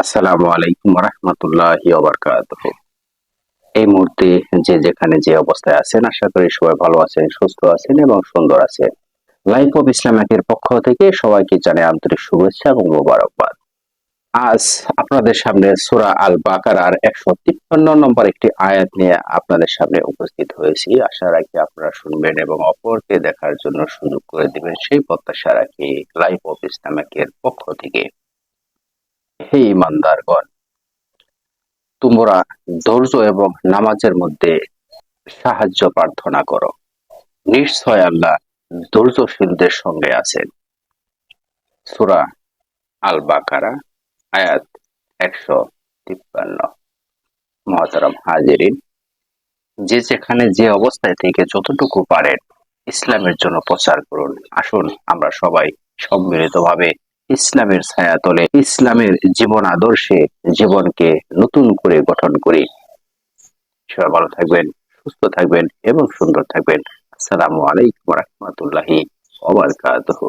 আসসালামু আলাইকুম রহমতুল্লাহি ওয়া বারাকাতুহু। এই মুহূর্তে যে যেখানে যে অবস্থায় আছেন, আশা করি সবাই ভালো আছেন, সুস্থ আছেন এবং সুন্দর আছেন। লাইফ অফ ইসলামের পক্ষ থেকে সবাইকে জানাই আন্তরিক শুভেচ্ছা এবং মোবারকবাদ। আজ আপনাদের সামনে সূরা আল বাকারার 153 নম্বর একটি আয়াত নিয়ে আপনাদের সামনে উপস্থিত হয়েছি। আশা রাখি আপনারা শুনবেন এবং অপরকে দেখার জন্য সুযোগ করে দিবেন, সেই প্রত্যাশা রাখি লাইফ অফ ইসলামের পক্ষ থেকে। হে ঈমানদারগণ, তোমরা ধৈর্য এবং নামাজের মধ্যে সাহায্য প্রার্থনা করো। নিশ্চয় আল্লাহ ধৈর্যশীলদের সঙ্গে আছেন। সূরা আল বাকারা আয়াত 153। মহতারাম হাজিরিন, যে যেখানে যে অবস্থায় থেকে যতটুকু পারেন ইসলামের জন্য প্রচার করুন। আসুন আমরা সবাই সম্মিলিতভাবে ইসলামের ছায়াতলে ইসলামের জীবন আদর্শে জীবনকে নতুন করে গঠন করি। সবাই ভালো থাকবেন, সুস্থ থাকবেন এবং সুন্দর থাকবেন। আসসালামু আলাইকুম ওয়া রাহমাতুল্লাহি ওয়া বারাকাতুহু।